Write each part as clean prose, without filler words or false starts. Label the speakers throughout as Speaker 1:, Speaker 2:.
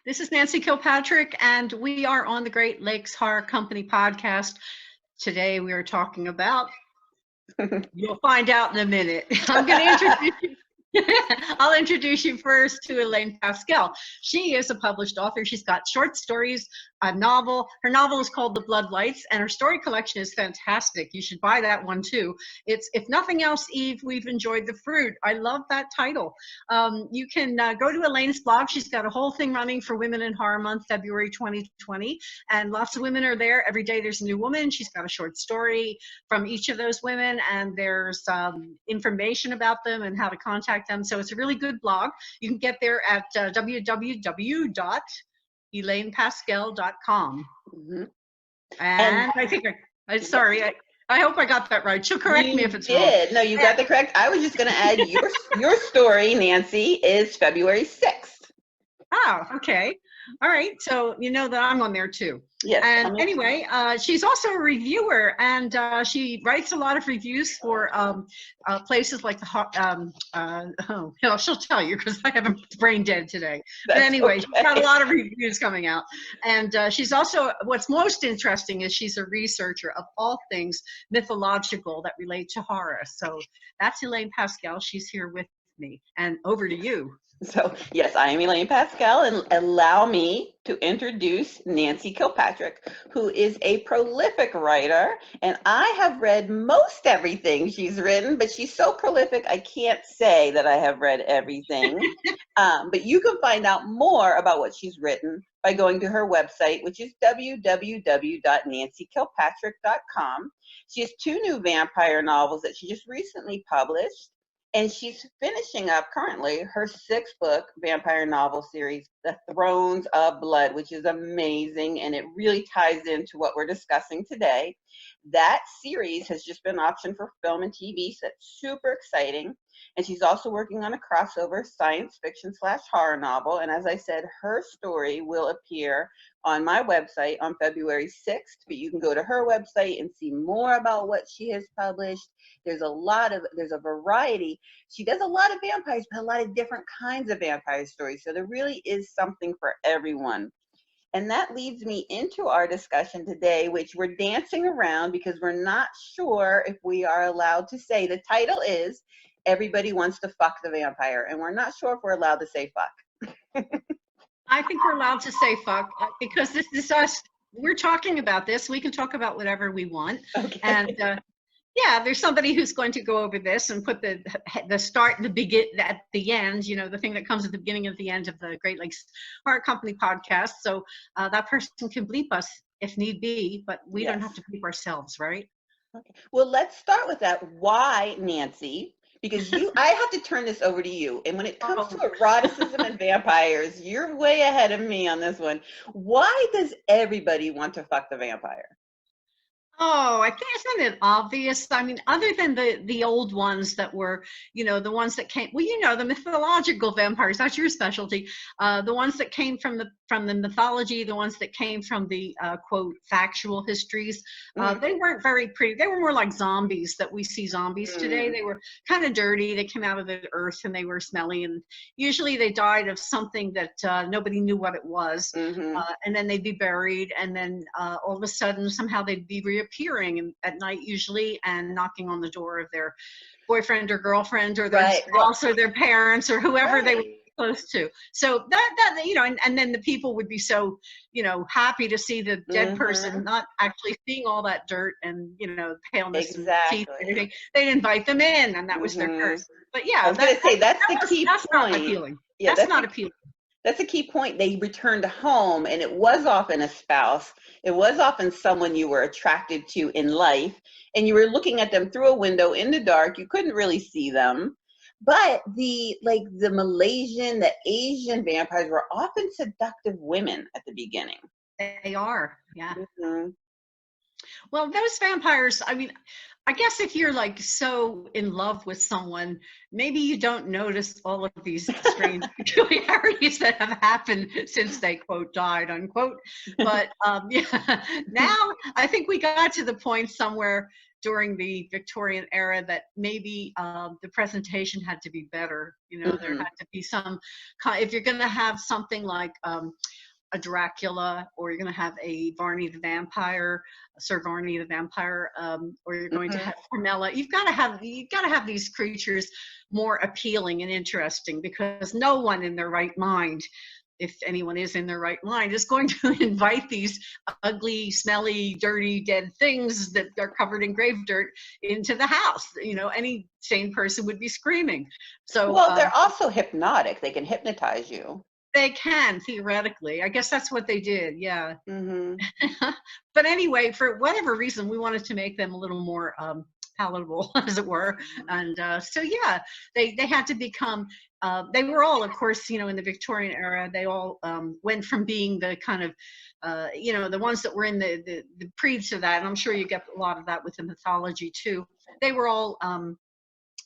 Speaker 1: This is Nancy Kilpatrick, and we are on the Great Lakes Horror Company podcast. Today we are talking about, you'll find out in a minute. I'm going to introduce you. I'll introduce you first to Elaine Pascale. She is a published author. She's got short stories, a novel. Her novel is called The Blood Lights, and her story collection is fantastic. You should buy that one too. It's If Nothing Else, Eve, We've Enjoyed the Fruit. I love that title. You can go to Elaine's blog. She's got a whole thing running for Women in Horror Month, February 2020, and lots of women are there. Every day there's a new woman. She's got a short story from each of those women, and there's information about them and how to contact them. So it's a really good blog. You can get there at www.elainepascale.com.
Speaker 2: Mm-hmm.
Speaker 1: And I think I hope I got that right. She'll correct me if it's wrong.
Speaker 2: No, you got the correct. I was just going to add your story, Nancy, is February 6th.
Speaker 1: Oh, okay. All right. So you know that I'm on there too.
Speaker 2: Yes.
Speaker 1: And anyway, she's also a reviewer, and she writes a lot of reviews for places like she'll tell you because I have a brain dead today. But anyway, okay. She's got a lot of reviews coming out. And she's also, what's most interesting is she's a researcher of all things mythological that relate to horror. So that's Elaine Pascale. She's here with me. And over to you.
Speaker 2: So, yes, I am Elaine Pascale, and allow me to introduce Nancy Kilpatrick, who is a prolific writer, and I have read most everything she's written, but she's so prolific, I can't say that I have read everything. But you can find out more about what she's written by going to her website, which is www.nancykilpatrick.com. She has 2 new vampire novels that she just recently published. And she's finishing up currently her 6th book vampire novel series, The Thrones of Blood, which is amazing. And it really ties into what we're discussing today. That series has just been optioned for film and TV, so that's super exciting. And she's also working on a crossover science fiction / horror novel. And as I said, her story will appear on my website on February 6th, but you can go to her website and see more about what she has published. There's a variety. She does a lot of vampires, but a lot of different kinds of vampire stories. So there really is something for everyone. And that leads me into our discussion today, which we're dancing around because we're not sure if we are allowed to say. The title is Everybody Wants to Fuck the Vampire, and we're not sure if we're allowed to say fuck.
Speaker 1: I think we're allowed to say fuck because this is us. We're talking about this. We can talk about whatever we want. Okay. And yeah, there's somebody who's going to go over this and put the start, the begin at the end, you know, the thing that comes at the beginning and the end of the Great Lakes Horror Company podcast. So that person can bleep us if need be, but we don't have to bleep ourselves, right?
Speaker 2: Okay. Well, let's start with that. Why, Nancy? Because I have to turn this over to you. And when it comes to eroticism and vampires, you're way ahead of me on this one. Why does everybody want to fuck the vampire?
Speaker 1: Oh, I think isn't it obvious? I mean, other than the old ones that were, you know, the ones that came, well, you know, the mythological vampires, that's your specialty. The ones that came from the mythology, the ones that came from the quote factual histories, they weren't very pretty. They were more like zombies that we see zombies today. They were kind of dirty. They came out of the earth and they were smelly, and usually they died of something that nobody knew what it was, and then they'd be buried, and then all of a sudden somehow they'd be reappearing at night usually and knocking on the door of their boyfriend or girlfriend or their spouse or their parents or whoever they were close to. So that you know, and then the people would be so, you know, happy to see the dead person, not actually seeing all that dirt and, you know, paleness and teeth and everything. They'd invite them in, and that was their curse. But yeah,
Speaker 2: I was going to say that's the key point.
Speaker 1: That's not appealing. Yeah, that's not appealing.
Speaker 2: That's a key point. They returned home, and it was often a spouse. It was often someone you were attracted to in life, and you were looking at them through a window in the dark. You couldn't really see them. But the Malaysian, the Asian vampires were often seductive women at the beginning.
Speaker 1: They are, yeah. Well, those vampires, I mean, I guess if you're like so in love with someone, maybe you don't notice all of these strange peculiarities that have happened since they, quote, died, unquote. But yeah, now I think we got to the point somewhere during the Victorian era that maybe the presentation had to be better. You know, there had to be some if you're going to have something like a Dracula, or you're going to have a Varney the Vampire, Sir Varney the Vampire, or you're going to have Carmela. You've got to have these creatures more appealing and interesting, because no one in their right mind, if anyone is in their right mind, is going to invite these ugly, smelly, dirty, dead things that are covered in grave dirt into the house. You know, any sane person would be screaming. So,
Speaker 2: well, they're also hypnotic. They can hypnotize you.
Speaker 1: They can, theoretically. I guess that's what they did, yeah.
Speaker 2: Mm-hmm.
Speaker 1: But anyway, for whatever reason, we wanted to make them a little more palatable, as it were. And so, yeah, they had to become, they were all, of course, you know, in the Victorian era, they all went from being the kind of, you know, the ones that were in the preeds of that, and I'm sure you get a lot of that with the mythology too. They were all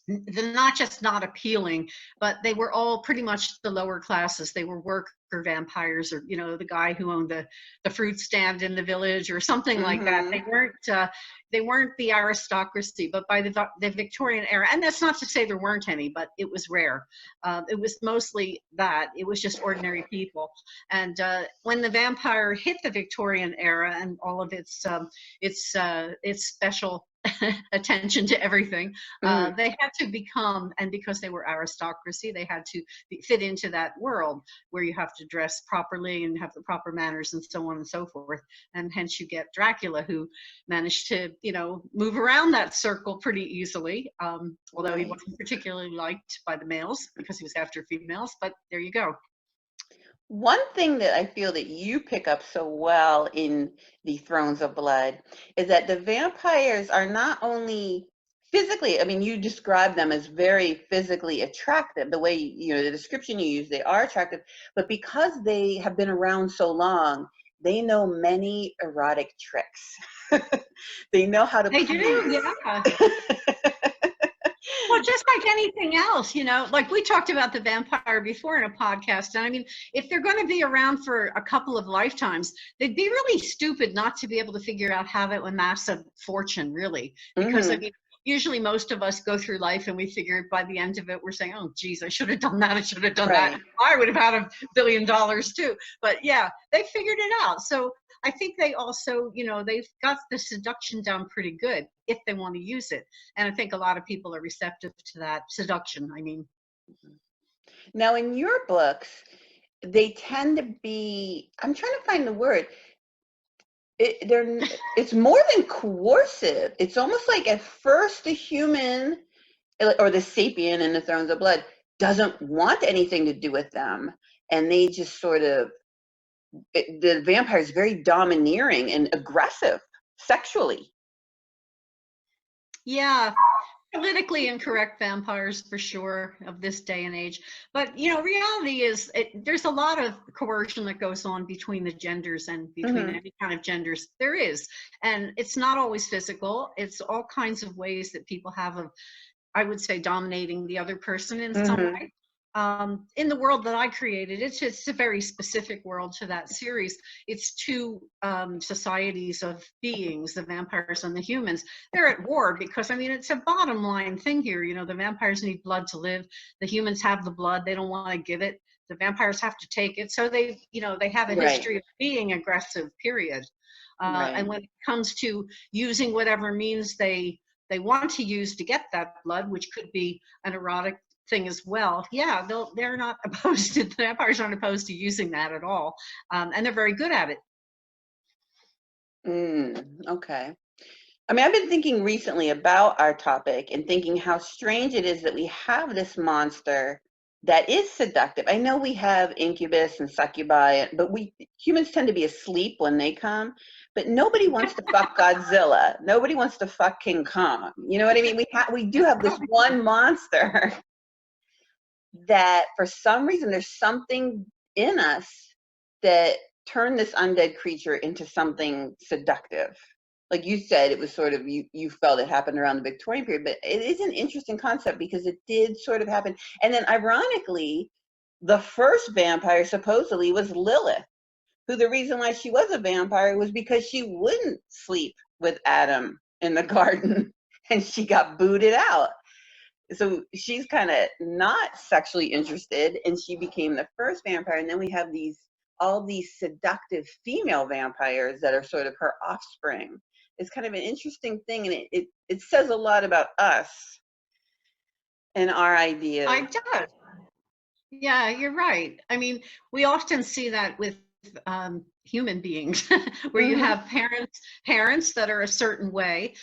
Speaker 1: they're not just not appealing, but they were all pretty much the lower classes. They were worker vampires, or, you know, the guy who owned the fruit stand in the village or something like that. They weren't the aristocracy. But by the Victorian era, and that's not to say there weren't any, but it was rare. It was mostly that. It was just ordinary people. And when the vampire hit the Victorian era and all of its special attention to everything, they had to become, and because they were aristocracy, they had to fit into that world where you have to dress properly and have the proper manners and so on and so forth. And hence you get Dracula, who managed to, you know, move around that circle pretty easily, although he wasn't particularly liked by the males because he was after females. But there you go.
Speaker 2: One thing that I feel that you pick up so well in the Thrones of Blood is that the vampires are not only physically, I mean, you describe them as very physically attractive, the way, you know, the description you use, they are attractive, but because they have been around so long, they know many erotic tricks. They know how to
Speaker 1: They do, yeah. Well, just like anything else, you know, like we talked about the vampire before in a podcast. And I mean, if they're going to be around for a couple of lifetimes, they'd be really stupid not to be able to figure out how to amass a fortune, really. Because I mean, usually most of us go through life and we figure by the end of it, we're saying, oh, geez, I should have done that. I should have done that. I would have had $1 billion too. But yeah, they figured it out. So I think they also, you know, they've got the seduction down pretty good if they want to use it. And I think a lot of people are receptive to that seduction. I mean,
Speaker 2: now in your books, they tend to be, I'm trying to find the word. It's more than coercive. It's almost like at first the human or the sapien in the Thrones of Blood doesn't want anything to do with them. And they just sort of, the vampire is very domineering and aggressive sexually.
Speaker 1: Yeah, politically incorrect vampires for sure of this day and age. But, you know, reality is there's a lot of coercion that goes on between the genders and between any kind of genders there is. And it's not always physical. It's all kinds of ways that people have of, I would say, dominating the other person in some way. In the world that I created, it's a very specific world to that series. It's two societies of beings, the vampires and the humans. They're at war because, I mean, it's a bottom line thing here. You know, the vampires need blood to live. The humans have the blood. They don't want to give it. The vampires have to take it. So they, you know, they have a history of being aggressive, period. And when it comes to using whatever means they want to use to get that blood, which could be an erotic thing as well, yeah, they're not opposed to, the vampires aren't opposed to using that at all, and they're very good at it.
Speaker 2: Okay. I mean, I've been thinking recently about our topic and thinking how strange it is that we have this monster that is seductive. I know we have incubus and succubi, but humans tend to be asleep when they come, but nobody wants to fuck Godzilla. Nobody wants to fuck King Kong. You know what I mean? We do have this one monster that for some reason there's something in us that turned this undead creature into something seductive. Like you said, it was sort of, you felt it happened around the Victorian period, but it is an interesting concept because it did sort of happen. And then ironically, the first vampire supposedly was Lilith, who the reason why she was a vampire was because she wouldn't sleep with Adam in the garden and she got booted out. So she's kind of not sexually interested, and she became the first vampire. And then we have all these seductive female vampires that are sort of her offspring. It's kind of an interesting thing, and it says a lot about us and our ideas.
Speaker 1: I does. Yeah, you're right. I mean, we often see that with human beings, where you have parents that are a certain way,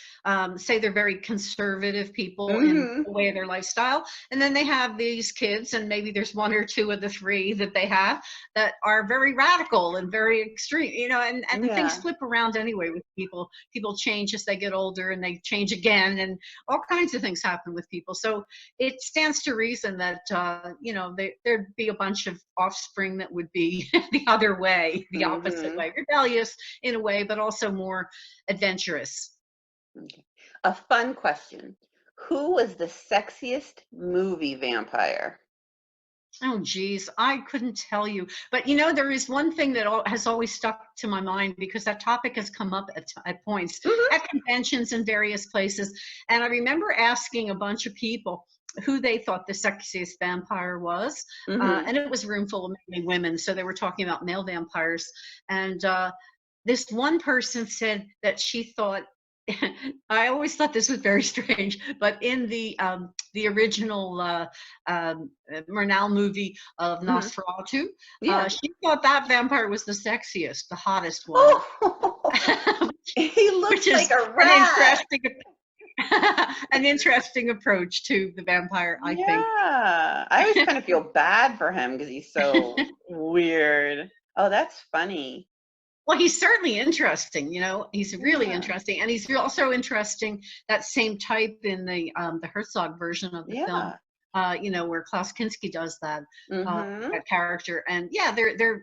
Speaker 1: say they're very conservative people in the way of their lifestyle, and then they have these kids, and maybe there's one or two of the three that they have that are very radical and very extreme, you know, and things flip around anyway with people. People change as they get older, and they change again, and all kinds of things happen with people. So it stands to reason that you know, there'd be a bunch of offspring that would be the other way, the opposite way, rebellious in a way, but also more adventurous.
Speaker 2: Okay. A fun question. Who was the sexiest movie vampire?
Speaker 1: Oh, geez, I couldn't tell you. But, you know, there is one thing that has always stuck to my mind, because that topic has come up at points at conventions in various places. And I remember asking a bunch of people who they thought the sexiest vampire was. And it was a room full of mainly women. So they were talking about male vampires. And this one person said that she thought, I always thought this was very strange, but in the original Murnau movie of Nosferatu, she thought that vampire was the sexiest, the hottest one.
Speaker 2: He looks like a rat.
Speaker 1: An interesting approach to the vampire, I think.
Speaker 2: Yeah, I always kind of feel bad for him because he's so weird. Oh, that's funny.
Speaker 1: Well, he's certainly interesting, you know, he's really interesting. And he's also interesting, that same type in the Herzog version of the film, you know, where Klaus Kinski does that, that character. And yeah,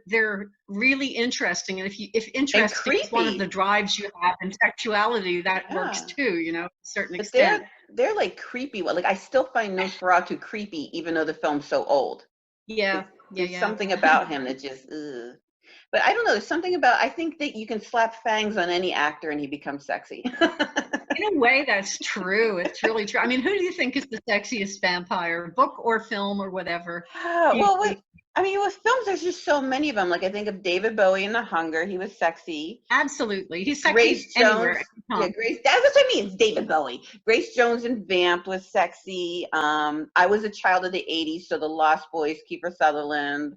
Speaker 1: they're really interesting. And if interesting is one of the drives you have in sexuality, that works too, you know, to a certain extent.
Speaker 2: They're like creepy. Like, I still find Nosferatu creepy, even though the film's so old. There's something about him that just, But I don't know, there's something about, I think that you can slap fangs on any actor and he becomes sexy.
Speaker 1: In a way, that's true. It's really true. I mean, who do you think is the sexiest vampire, book or film or whatever?
Speaker 2: Well, with films, there's just so many of them. Like, I think of David Bowie in The Hunger. He was sexy.
Speaker 1: Absolutely. He's sexy
Speaker 2: Grace
Speaker 1: anywhere.
Speaker 2: Jones. Yeah, Grace. That's what I mean. It's David Bowie. Grace Jones in Vamp was sexy. I was a child of the 80s, so The Lost Boys, Kiefer Sutherland.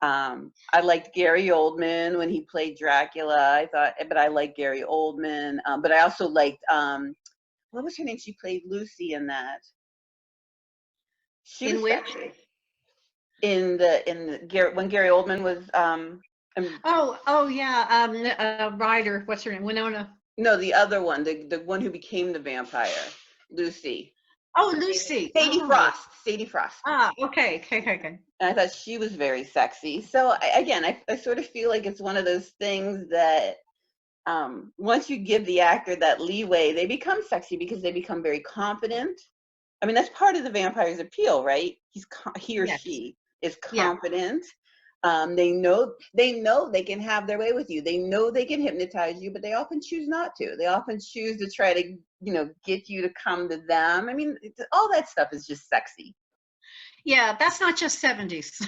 Speaker 2: I liked Gary Oldman when he played Dracula. But I liked Gary Oldman. But I also liked, what was her name? She played Lucy in that. She was sexy. When Gary Oldman was,
Speaker 1: Ryder. What's her name? Winona.
Speaker 2: No, the other one, the one who became the vampire, Lucy.
Speaker 1: Oh, Lucy.
Speaker 2: Sadie Frost. Sadie Frost.
Speaker 1: Okay.
Speaker 2: And I thought she was very sexy. So I sort of feel like it's one of those things that once you give the actor that leeway, they become sexy because they become very confident. I mean, that's part of the vampire's appeal, right? He or she is confident. They know they can have their way with you. They know they can hypnotize you, but they often choose not to. They often choose to try to, get you to come to them. I mean, all that stuff is just sexy.
Speaker 1: Yeah, that's not just 70s.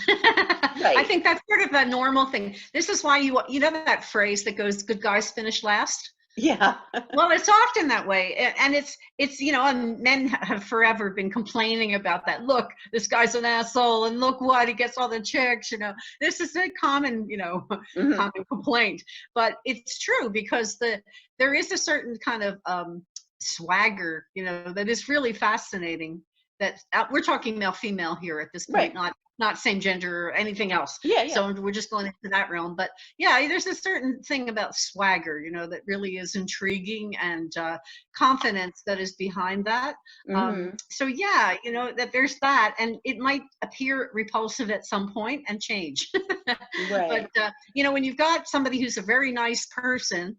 Speaker 1: Right. I think that's sort of a normal thing. This is why you know that phrase that goes, "Good guys finish last."
Speaker 2: Yeah.
Speaker 1: Well, it's often that way. And it's and men have forever been complaining about that. Look, this guy's an asshole, and look what, he gets all the chicks, This is a common, common complaint. But it's true, because there is a certain kind of swagger, that is really fascinating. That we're talking male female here at this point, not same gender or anything else.
Speaker 2: Yeah.
Speaker 1: So we're just going into that realm. But yeah, there's a certain thing about swagger, that really is intriguing, and confidence that is behind that. So yeah, that there's that, and it might appear repulsive at some point and change.
Speaker 2: Right.
Speaker 1: But when you've got somebody who's a very nice person,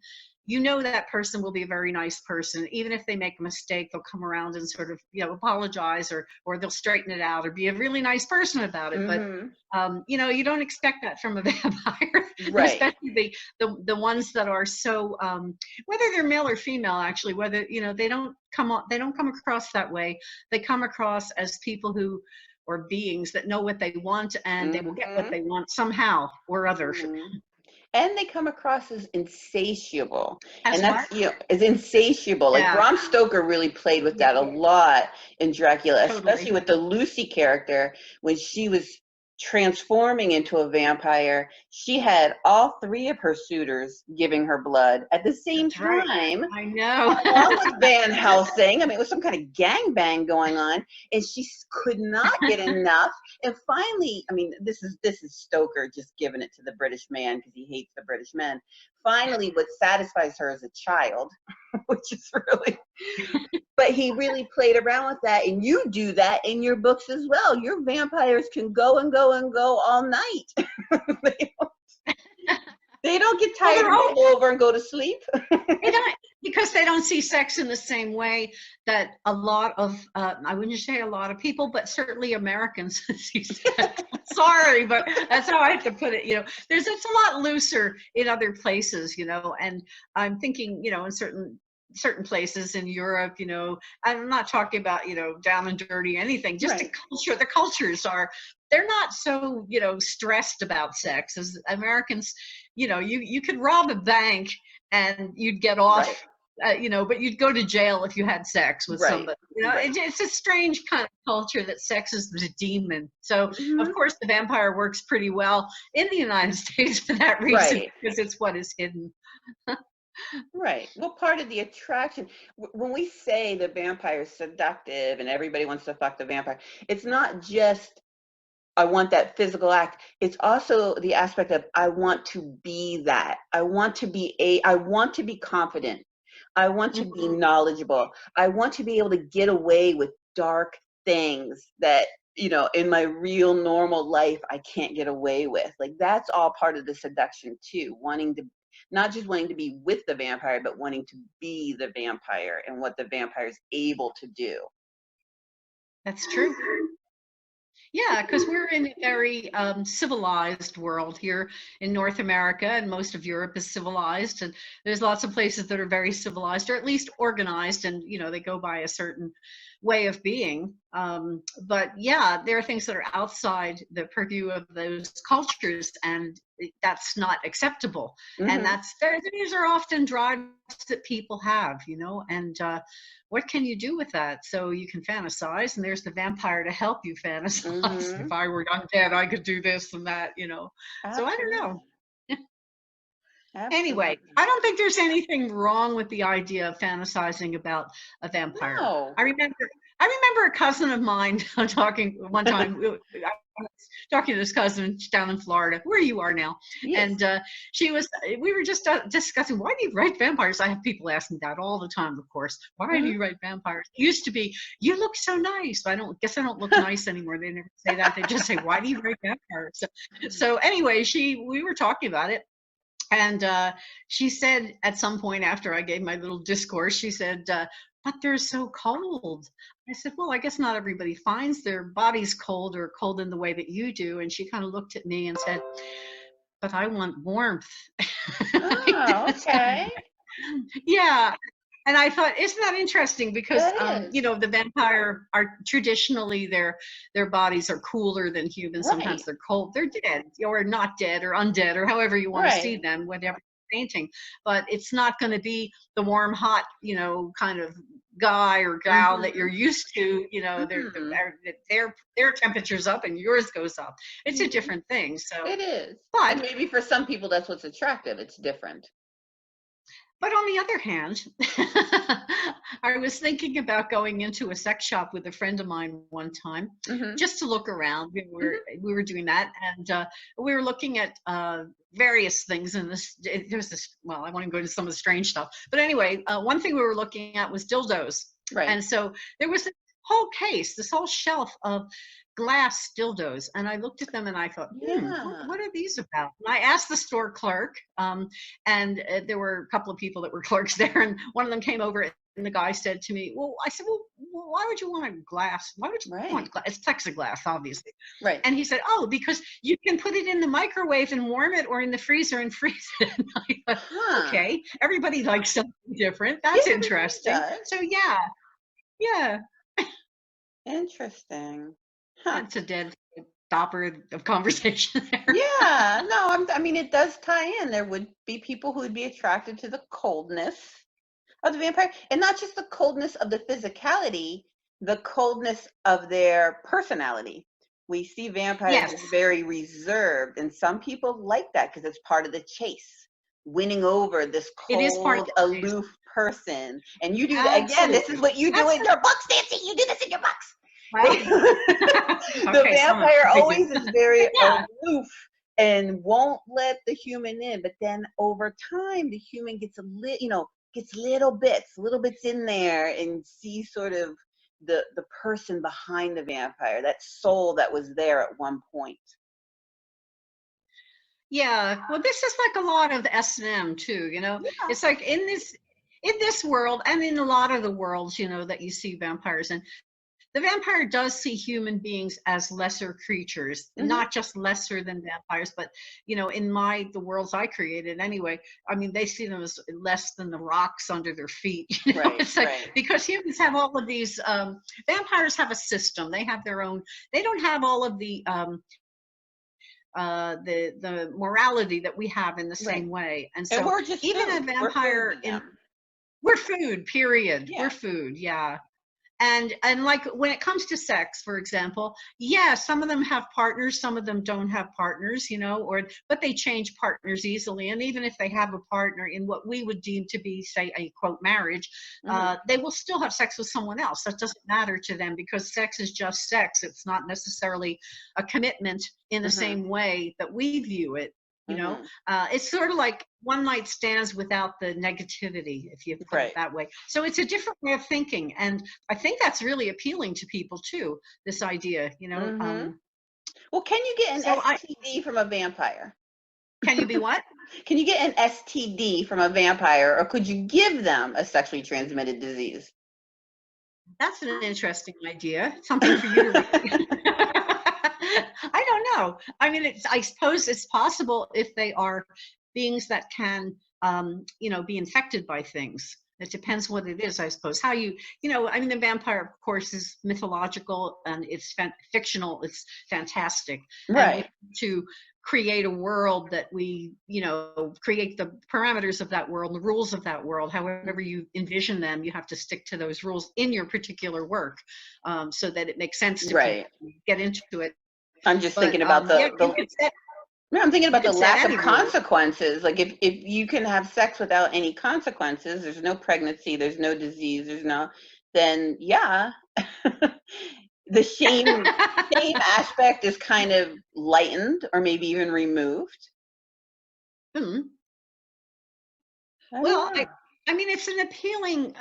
Speaker 1: that person will be a very nice person. Even if they make a mistake, they'll come around and sort of, apologize, or they'll straighten it out, or be a really nice person about it. But, you don't expect that from a vampire.
Speaker 2: Right.
Speaker 1: especially the ones that are so whether they're male or female, actually, whether they don't come across that way. They come across as people who or beings that know what they want, and they will get what
Speaker 2: Mm-hmm.
Speaker 1: they want somehow or other.
Speaker 2: Mm-hmm. And they come across as insatiable,
Speaker 1: As
Speaker 2: and
Speaker 1: what?
Speaker 2: that's as insatiable. Like
Speaker 1: Yeah,
Speaker 2: Bram Stoker really played with
Speaker 1: yeah,
Speaker 2: that a lot in Dracula, especially
Speaker 1: totally.
Speaker 2: with the Lucy character. When she was transforming into a vampire, she had all three of her suitors giving her blood at the same
Speaker 1: That's right.
Speaker 2: time,
Speaker 1: I know.
Speaker 2: along with Van Helsing. I mean, it was some kind of gangbang going on, and she could not get enough. And finally, I mean, this is Stoker just giving it to the British man because he hates the British men. Finally, what satisfies her is a child, which is really. But he really played around with that, and you do that in your books as well. Your vampires can go and go and go all night. They don't get
Speaker 1: Well,
Speaker 2: tired
Speaker 1: they're
Speaker 2: and
Speaker 1: all
Speaker 2: roll over and go to sleep.
Speaker 1: they don't, because they don't see sex in the same way that a lot of I wouldn't say a lot of people, but certainly Americans see sex. Sorry, but that's how I have to put it. It's a lot looser in other places, and I'm thinking, in certain places in Europe, I'm not talking about, down and dirty anything, just
Speaker 2: Right.
Speaker 1: the cultures they're not so, stressed about sex as Americans. You could rob a bank and you'd get off,
Speaker 2: Right.
Speaker 1: but you'd go to jail if you had sex with
Speaker 2: Right.
Speaker 1: somebody.
Speaker 2: Right.
Speaker 1: It's a strange kind of culture that sex is the demon. So,
Speaker 2: Mm-hmm.
Speaker 1: of course, the vampire works pretty well in the United States for that reason,
Speaker 2: Right.
Speaker 1: because it's what is hidden.
Speaker 2: Right. Well, part of the attraction, when we say the vampire is seductive and everybody wants to fuck the vampire, it's not just I want that physical act. It's also the aspect of I want to be that. I want to be confident. I want to be
Speaker 1: Mhm.
Speaker 2: knowledgeable. I want to be able to get away with dark things that, in my real normal life I can't get away with. Like that's all part of the seduction too. Not just wanting to be with the vampire, but wanting to be the vampire and what the vampire is able to do.
Speaker 1: That's true. Yeah, because we're in a very civilized world here in North America, and most of Europe is civilized. And there's lots of places that are very civilized, or at least organized, and they go by a certain way of being. But yeah, there are things that are outside the purview of those cultures, and that's not acceptable. And
Speaker 2: Mm-hmm.
Speaker 1: these are often drives that people have, and what can you do with that? So you can fantasize, and there's the vampire to help you fantasize.
Speaker 2: Mm-hmm.
Speaker 1: If I were undead, I could do this and that, So I don't
Speaker 2: Absolutely.
Speaker 1: know. Anyway,
Speaker 2: Absolutely.
Speaker 1: I don't think there's anything wrong with the idea of fantasizing about a vampire.
Speaker 2: No.
Speaker 1: I remember a cousin of mine talking one time. I was talking to this cousin down in Florida, where you are now,
Speaker 2: Yes.
Speaker 1: and we were just discussing, why do you write vampires? I have people asking that all the time, of course. Why do
Speaker 2: Mm-hmm.
Speaker 1: you write vampires? It used to be, you look so nice. I don't look nice anymore. They never say that. They just say, why do you write vampires? So anyway, we were talking about it. And she said at some point after I gave my little discourse, she said, but they're so cold. I said, well, I guess not everybody finds their bodies cold or cold in the way that you do. And she kind of looked at me and said, but I want warmth.
Speaker 2: Oh, okay.
Speaker 1: Yeah. And I thought, isn't that interesting? Because
Speaker 2: That is.
Speaker 1: the vampire are traditionally their bodies are cooler than humans.
Speaker 2: Right.
Speaker 1: Sometimes they're cold. They're dead or not dead or undead or however you want to see
Speaker 2: Right.
Speaker 1: them, whatever painting. But it's not going to be the warm, hot, kind of guy or gal that you're
Speaker 2: Mm-hmm.
Speaker 1: used to.
Speaker 2: Mm-hmm.
Speaker 1: Their temperature's up and yours goes up. It's a
Speaker 2: Mm-hmm.
Speaker 1: different thing. So,
Speaker 2: It is. And
Speaker 1: but
Speaker 2: maybe for some people that's what's attractive. It's different.
Speaker 1: But on the other hand, I was thinking about going into a sex shop with a friend of mine one time,
Speaker 2: Mm-hmm.
Speaker 1: just to look around. We
Speaker 2: Mm-hmm.
Speaker 1: were we were doing that, and we were looking at various things. And there's this. Well, I won't go into some of the strange stuff, but anyway, one thing we were looking at was dildos,
Speaker 2: Right.
Speaker 1: and so there was this whole shelf of glass dildos, and I looked at them and I thought,
Speaker 2: Yeah.
Speaker 1: what are these about? And I asked the store clerk, and there were a couple of people that were clerks there, and one of them came over the guy said to me, well, I said, well, why would you want a glass? Why would you want glass? It's plexiglass, obviously.
Speaker 2: Right.
Speaker 1: And he said, oh, because you can put it in the microwave and warm it, or in the freezer and freeze it. And I thought, okay, everybody likes something different. That's interesting. So yeah.
Speaker 2: Interesting.
Speaker 1: That's a dead stopper of conversation there.
Speaker 2: Yeah, no, I mean, it does tie in. There would be people who would be attracted to the coldness of the vampire, and not just the coldness of the physicality, the coldness of their personality. We see vampires as very reserved, and some people like that because it's part of the chase, winning over this cold, aloof person. And you do that again. This is what you do in your books, Nancy. You do this in your books. The vampire always is very aloof and won't let the human in, but then over time the human gets gets little bits in there, and see sort of the person behind the vampire, that soul that was there at one point.
Speaker 1: Yeah, well, this is like a lot of S&M too, It's like in this world, and in a lot of the worlds, that you see vampires in, the vampire does see human beings as lesser creatures, not just lesser than vampires, but in the worlds I created anyway, I mean, they see them as less than the rocks under their feet. It's like, because humans have all of these, vampires have a system. They have their own. They don't have all of the morality that we have in the same way, and so
Speaker 2: we're just
Speaker 1: even
Speaker 2: food.
Speaker 1: A vampire we're food. Period. We're food. Yeah. And like when it comes to sex, for example, some of them have partners, some of them don't have partners, but they change partners easily. And even if they have a partner in what we would deem to be, say, a quote marriage, they will still have sex with someone else. That doesn't matter to them, because sex is just sex. It's not necessarily a commitment in the same way that we view it. It's sort of like one night stands without the negativity, if you put it that way. So it's a different way of thinking, and I think that's really appealing to people too, this idea.
Speaker 2: Well, can you get an STD from a vampire?
Speaker 1: Can you be what?
Speaker 2: Can you get an STD from a vampire, or could you give them a sexually transmitted disease?
Speaker 1: That's an interesting idea. Something for you to read. I don't know. I mean, I suppose it's possible if they are beings that can, be infected by things. It depends what it is, I suppose. How I mean, the vampire, of course, is mythological and it's fictional. It's fantastic.
Speaker 2: Right.
Speaker 1: And to create a world that we, create the parameters of that world, the rules of that world, however you envision them, you have to stick to those rules in your particular work, so that it makes sense to get into it.
Speaker 2: I'm just thinking about I'm thinking about the lack of consequences. Like if you can have sex without any consequences, there's no pregnancy, there's no disease, then the shame aspect is kind of lightened, or maybe even removed.
Speaker 1: Well, I mean, it's an appealing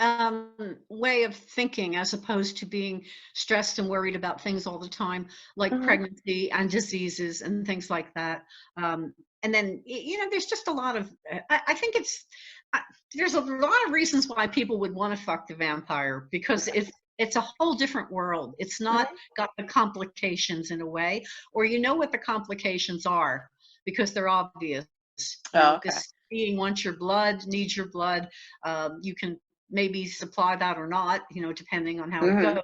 Speaker 1: way of thinking, as opposed to being stressed and worried about things all the time, like pregnancy and diseases and things like that. And then, there's just a lot of, I think there's a lot of reasons why people would want to fuck the vampire, because it's a whole different world. It's not got the complications in a way, or what the complications are, because they're obvious. This being wants your blood, needs your blood. You can maybe supply that or not, depending on how it goes.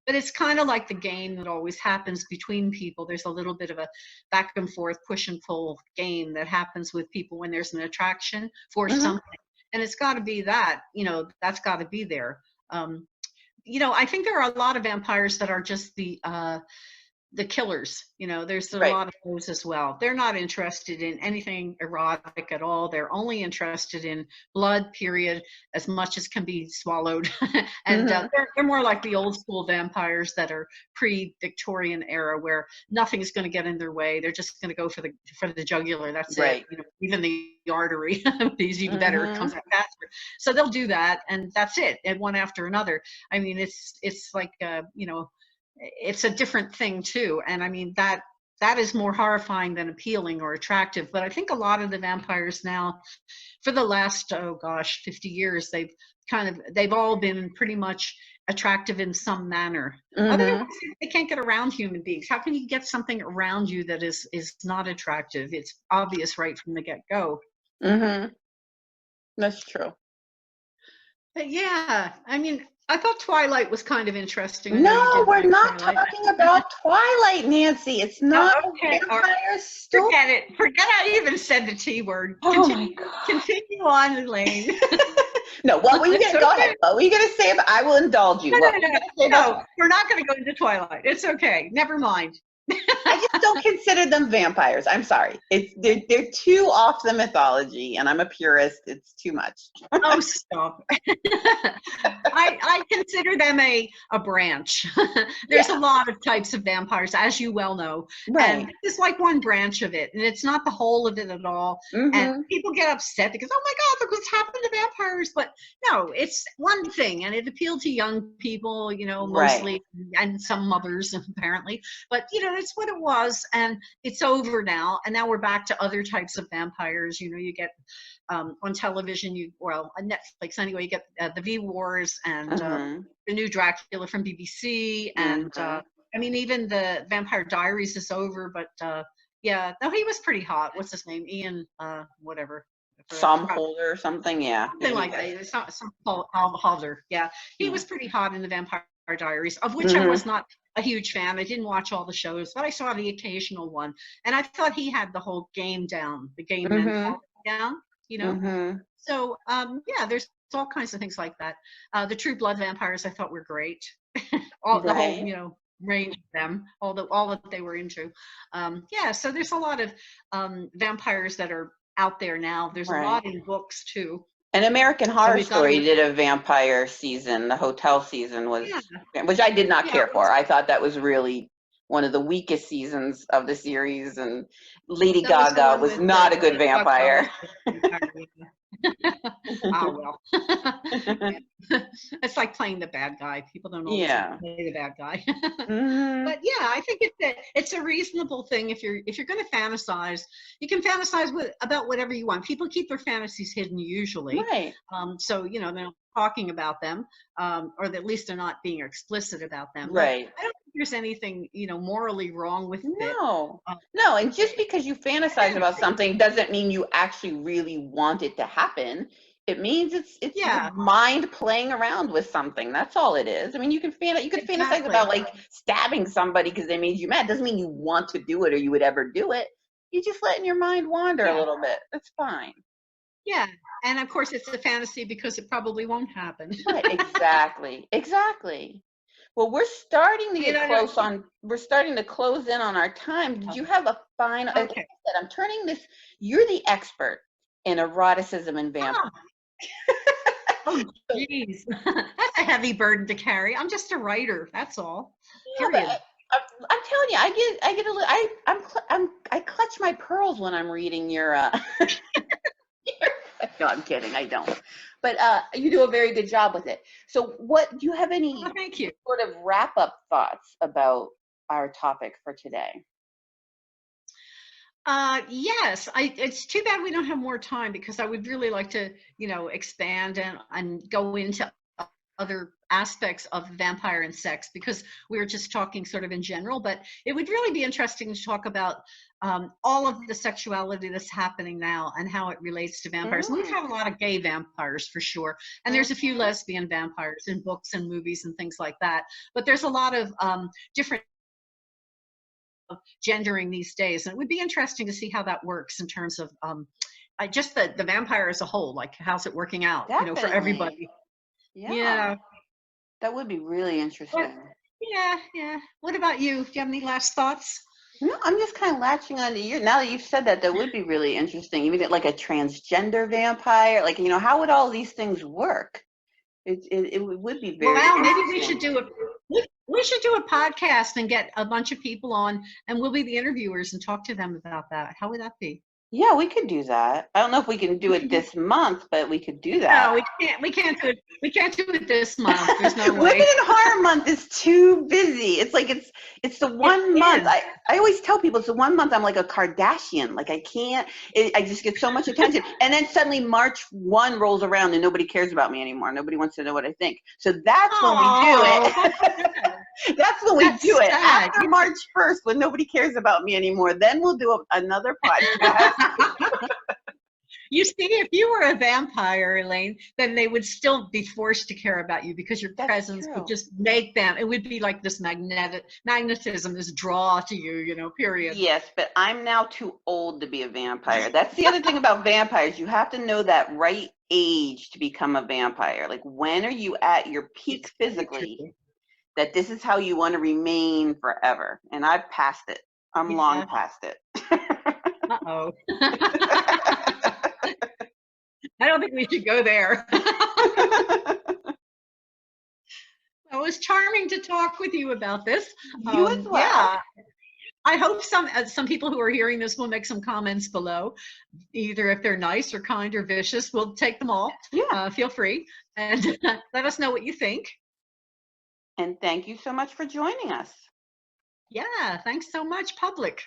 Speaker 1: But it's kind of like the game that always happens between people. There's a little bit of a back and forth, push and pull game that happens with people when there's an attraction for something. And it's got to be that, that's got to be there. I think there are a lot of vampires that are just the killers. There's a lot of those as well. They're not interested in anything erotic at all. They're only interested in blood, period, as much as can be swallowed. And they're more like the old school vampires that are pre-Victorian era, where nothing's going to get in their way. They're just going to go for the jugular. That's it. Even the artery, is even better. It comes out faster. So they'll do that, and that's it. And one after another. I mean, it's like it's a different thing too. And I mean, that that is more horrifying than appealing or attractive. But I think a lot of the vampires now, for the last, oh gosh, 50 years, they've all been pretty much attractive in some manner. Otherwise,
Speaker 2: Mm-hmm.
Speaker 1: they can't get around human beings. How can you get something around you that is not attractive? It's obvious right from the get-go.
Speaker 2: Mm-hmm. That's true.
Speaker 1: But yeah, I mean, I thought Twilight was kind of interesting. I know you
Speaker 2: No,
Speaker 1: did
Speaker 2: we're
Speaker 1: like
Speaker 2: not
Speaker 1: Twilight.
Speaker 2: talking about Twilight, Nancy. It's not
Speaker 1: Oh,
Speaker 2: a
Speaker 1: okay.
Speaker 2: vampire story.
Speaker 1: Forget it. Forget I even said the T word.
Speaker 2: Oh my God.
Speaker 1: Continue on, Elaine.
Speaker 2: No, what were you
Speaker 1: It's
Speaker 2: going to go
Speaker 1: okay.
Speaker 2: ahead? What were you going to say? I will indulge you. What were you going to say about
Speaker 1: No, we're not going to go into Twilight. It's okay. Never mind.
Speaker 2: I just don't consider them vampires. I'm sorry. They're too off the mythology, and I'm a purist. It's too much.
Speaker 1: Oh, stop. I consider them a branch. There's a lot of types of vampires, as you well know.
Speaker 2: Right.
Speaker 1: And it's like one branch of it, and it's not the whole of it at all.
Speaker 2: Mm-hmm.
Speaker 1: And people get upset because, oh my God, look what's happened to vampires. But no, it's one thing, and it appealed to young people, you know, mostly, and some mothers apparently. But, you know, that's what it was, and it's over now. And now we're back to other types of vampires. You know, you get on television, on Netflix anyway, you get the V Wars and the new Dracula from BBC, and I mean, even the Vampire Diaries is over, but yeah, no, he was pretty hot. What's his name? Ian, whatever.
Speaker 2: Some Holder or something, yeah.
Speaker 1: Something like that. It's not some Holder. Yeah, he was pretty hot in the Vampire Diaries, of which I was not a huge fan. I didn't watch all the shows, but I saw the occasional one, and I thought he had the whole game down, the game mentality down. You know, so yeah, there's all kinds of things like that. The True Blood vampires I thought were great. The whole, you know, range of them, all that they were into. Yeah, so there's a lot of vampires that are out there now. There's a lot in books too.
Speaker 2: An American Horror Story did a vampire season. The hotel season was, which I did not care for. I thought that was really one of the weakest seasons of the series, and Lady Gaga was not a good vampire.
Speaker 1: Oh well. It's like playing the bad guy. People don't always play the bad guy. But yeah, I think it's a reasonable thing. If you're going to fantasize, you can fantasize about whatever you want. People keep their fantasies hidden usually, right? So you know, they're not talking about them, or at least they're not being explicit about them, right? But I don't think there's anything, you know, morally wrong with it.
Speaker 2: No, and just because you fantasize about something doesn't mean you actually really want it to happen. It means it's your mind playing around with something. That's all it is. I mean, you can fantasize about like stabbing somebody because they made you mad. Doesn't mean you want to do it or you would ever do it. You're just letting your mind wander a little bit. That's fine.
Speaker 1: Yeah, and of course it's a fantasy because it probably won't happen.
Speaker 2: Right, exactly. Well, we're starting to get close on. We're starting to close in on our time. Did you have a final? Okay. I'm turning this. You're the expert in eroticism and vampire.
Speaker 1: Oh, jeez, that's a heavy burden to carry. I'm just a writer. That's all. Period.
Speaker 2: I'm telling you, I get a little. I clutch my pearls when I'm reading your. No, I'm kidding. I don't. But you do a very good job with it. So do you have any
Speaker 1: thank you.
Speaker 2: sort of wrap-up thoughts about our topic for today?
Speaker 1: Yes, it's too bad we don't have more time because I would really like to, you know, expand and go into other aspects of vampire and sex, because we were just talking sort of in general, but it would really be interesting to talk about all of the sexuality that's happening now and how it relates to vampires. And we've had a lot of gay vampires for sure, and there's a few lesbian vampires in books and movies and things like that, but there's a lot of different gendering these days, and it would be interesting to see how that works in terms of just the vampire as a whole. Like, how's it working out? Definitely. You know, for everybody. Yeah,
Speaker 2: that would be really interesting.
Speaker 1: Yeah. What about you? Do you have any last thoughts?
Speaker 2: No, I'm just kind of latching on to you. Now that you've said that, that would be really interesting. Even like a transgender vampire, like, you know, how would all these things work? It would be very.
Speaker 1: Well, maybe we should do a podcast and get a bunch of people on, and we'll be the interviewers and talk to them about that. How would that be?
Speaker 2: Yeah, we could do that. I don't know if we can do it this month, but we could do
Speaker 1: No,
Speaker 2: that.
Speaker 1: we can't. We can't do it. We can't do it this month. There's no
Speaker 2: Women
Speaker 1: way.
Speaker 2: in Horror Month is too busy. It's like it's the
Speaker 1: It
Speaker 2: one month.
Speaker 1: is.
Speaker 2: I always tell people it's the one month I'm like a Kardashian. Like I can't. I just get so much attention, and then suddenly March 1 rolls around and nobody cares about me anymore. Nobody wants to know what I think. So that's when we do
Speaker 1: Oh,
Speaker 2: it. That's when we
Speaker 1: that's
Speaker 2: do it
Speaker 1: sad.
Speaker 2: after March 1st when nobody cares about me anymore. Then we'll do another podcast.
Speaker 1: You see, if you were a vampire, Elaine, then they would still be forced to care about you because your
Speaker 2: That's
Speaker 1: presence would
Speaker 2: true.
Speaker 1: just make them. It would be like this magnetism, this draw to you. Period.
Speaker 2: Yes, but I'm now too old to be a vampire. That's the other thing about vampires. You have to know that right age to become a vampire. Like, when are you at your peak
Speaker 1: It's very
Speaker 2: physically
Speaker 1: true.
Speaker 2: that this is how you want to remain forever? And I've passed it. I'm long
Speaker 1: Yeah.
Speaker 2: past it.
Speaker 1: Uh-oh. I don't think we should go there. It was charming to talk with you about this.
Speaker 2: You as well.
Speaker 1: Yeah, I hope some people who are hearing this will make some comments below, either if they're nice or kind or vicious. We'll take them all.
Speaker 2: Yeah.
Speaker 1: Feel free and let us know what you think.
Speaker 2: And thank you so much for joining us.
Speaker 1: Yeah, thanks so much, public.